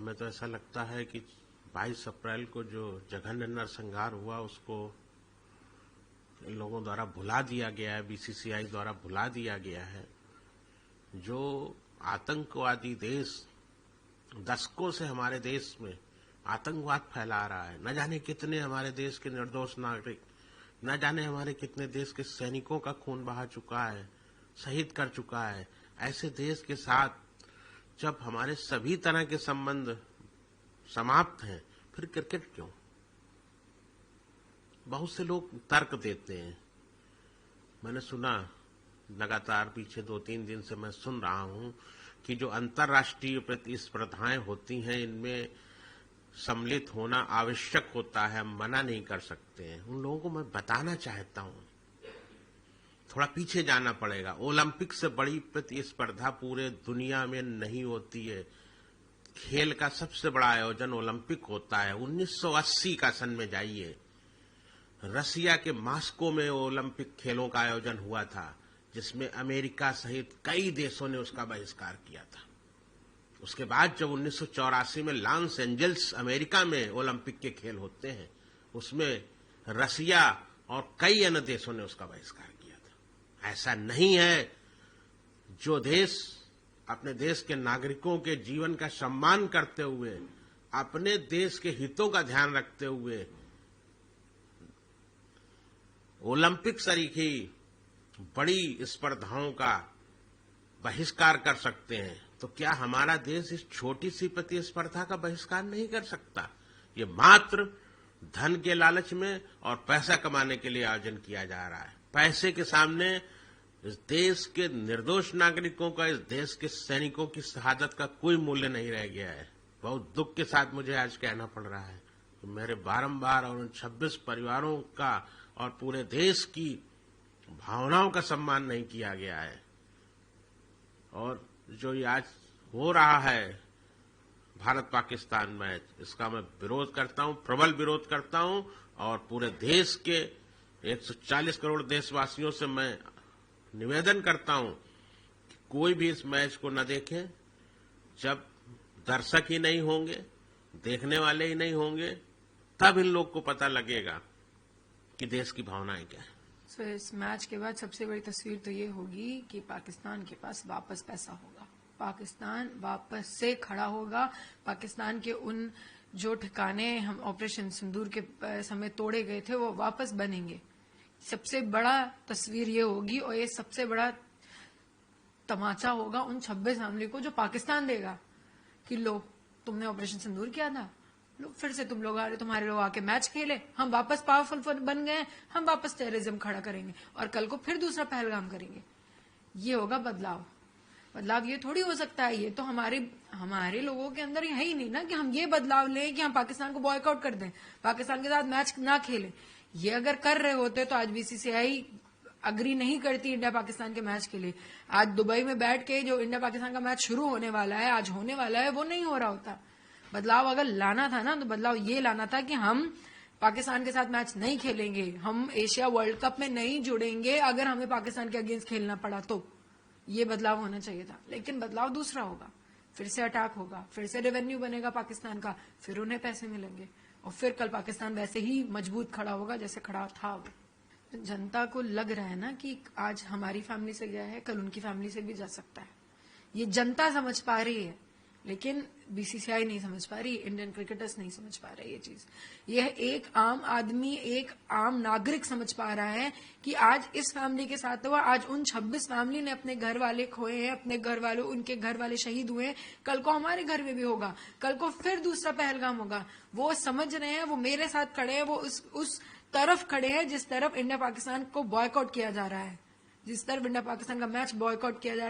हमें तो ऐसा लगता है कि 22 अप्रैल को जो जघन्य नरसंहार हुआ उसको इन लोगों द्वारा भुला दिया गया है, बीसीसीआई द्वारा भुला दिया गया है। जो आतंकवादी देश दशकों से हमारे देश में आतंकवाद फैला रहा है, न जाने कितने हमारे देश के निर्दोष नागरिक, न जाने हमारे कितने देश के सैनिकों का खून बहा चुका है, शहीद कर चुका है। ऐसे देश के साथ जब हमारे सभी तरह के संबंध समाप्त हैं, फिर क्रिकेट क्यों? बहुत से लोग तर्क देते हैं। मैंने सुना, लगातार पीछे 2-3 दिन से मैं सुन रहा हूं कि जो अंतर्राष्ट्रीय प्रतिस्पर्धाएं होती हैं इनमें सम्मिलित होना आवश्यक होता है, हम मना नहीं कर सकते हैं। उन लोगों को मैं बताना चाहता हूं, थोड़ा पीछे जाना पड़ेगा। ओलंपिक से बड़ी प्रतिस्पर्धा पूरे दुनिया में नहीं होती है। खेल का सबसे बड़ा आयोजन ओलंपिक होता है। 1980 का सन में जाइए, रसिया के मॉस्को में ओलंपिक खेलों का आयोजन हुआ था, जिसमें अमेरिका सहित कई देशों ने उसका बहिष्कार किया था। उसके बाद जब 1984 में लॉस एंजल्स अमेरिका में ओलंपिक के खेल होते हैं, उसमें रसिया और कई अन्य देशों ने उसका बहिष्कार किया था। ऐसा नहीं है, जो देश अपने देश के नागरिकों के जीवन का सम्मान करते हुए, अपने देश के हितों का ध्यान रखते हुए ओलंपिक सरीखी बड़ी स्पर्धाओं का बहिष्कार कर सकते हैं, तो क्या हमारा देश इस छोटी सी प्रतिस्पर्धा का बहिष्कार नहीं कर सकता? ये मात्र धन के लालच में और पैसा कमाने के लिए आयोजन किया जा रहा है। पैसे के सामने इस देश के निर्दोष नागरिकों का, इस देश के सैनिकों की शहादत का कोई मूल्य नहीं रह गया है। बहुत दुख के साथ मुझे आज कहना पड़ रहा है कि मेरे बारंबार और उन 26 परिवारों का और पूरे देश की भावनाओं का सम्मान नहीं किया गया है। और जो ये आज हो रहा है भारत पाकिस्तान मैच, इसका मैं विरोध करता हूं, प्रबल विरोध करता हूं। और पूरे देश के 140 करोड़ देशवासियों से मैं निवेदन करता हूं कि कोई भी इस मैच को न देखे जब दर्शक ही नहीं होंगे, देखने वाले ही नहीं होंगे, तब इन लोग को पता लगेगा कि देश की भावनाएं क्या है। सो इस मैच के बाद सबसे बड़ी तस्वीर तो ये होगी कि पाकिस्तान के पास वापस पैसा होगा, पाकिस्तान वापस से खड़ा होगा। पाकिस्तान के उन जो ठिकाने हम ऑपरेशन सिंदूर के समय तोड़े गए थे वो वापस बनेंगे। सबसे बड़ा तस्वीर ये होगी और ये सबसे बड़ा तमाचा होगा उन 26 फैमिली को जो पाकिस्तान देगा कि लो, तुमने ऑपरेशन सिंदूर किया था, लो फिर से तुम लोग आ रहे, तुम्हारे लोग आके मैच खेले, हम वापस पावरफुल बन गए, हम वापस टेररिज्म खड़ा करेंगे और कल को फिर दूसरा पहलगाम करेंगे। ये होगा बदलाव। बदलाव ये थोड़ी हो सकता है, ये तो हमारे लोगों के अंदर है ही नहीं ना कि हम ये बदलाव लें कि हम पाकिस्तान को बॉयकआउट कर दें, पाकिस्तान के साथ मैच ना खेलें। ये अगर कर रहे होते तो आज बीसीसीआई अग्री नहीं करती इंडिया पाकिस्तान के मैच के लिए। आज दुबई में बैठ के जो इंडिया पाकिस्तान का मैच शुरू होने वाला है, आज होने वाला है, वो नहीं हो रहा होता। बदलाव अगर लाना था ना, तो बदलाव ये लाना था कि हम पाकिस्तान के साथ मैच नहीं खेलेंगे, हम एशिया वर्ल्ड कप में नहीं जुड़ेंगे अगर हमें पाकिस्तान के अगेंस्ट खेलना पड़ा तो। ये बदलाव होना चाहिए था, लेकिन बदलाव दूसरा होगा। फिर से अटैक होगा, फिर से रेवेन्यू बनेगा पाकिस्तान का, फिर उन्हें पैसे मिलेंगे और फिर कल पाकिस्तान वैसे ही मजबूत खड़ा होगा जैसे खड़ा था वो। जनता को लग रहा है ना कि आज हमारी फैमिली से गया है, कल उनकी फैमिली से भी जा सकता है। ये जनता समझ पा रही है, लेकिन बीसीसीआई नहीं समझ पा रही, इंडियन क्रिकेटर्स नहीं समझ पा रहे ये चीज। यह एक आम आदमी, एक आम नागरिक समझ पा रहा है कि आज इस फैमिली के साथ हुआ, आज उन 26 फैमिली ने अपने घर वाले खोए हैं, अपने घर वाले, उनके घर वाले शहीद हुए हैं, कल को हमारे घर में भी होगा, कल को फिर दूसरा पहलगाम होगा। वो समझ रहे हैं, वो मेरे साथ खड़े हैं, वो उस तरफ खड़े हैं जिस तरफ इंडिया पाकिस्तान को बॉयकॉट किया जा रहा है, जिस तरफ इंडिया पाकिस्तान का मैच बॉयकॉट किया जा रहा है।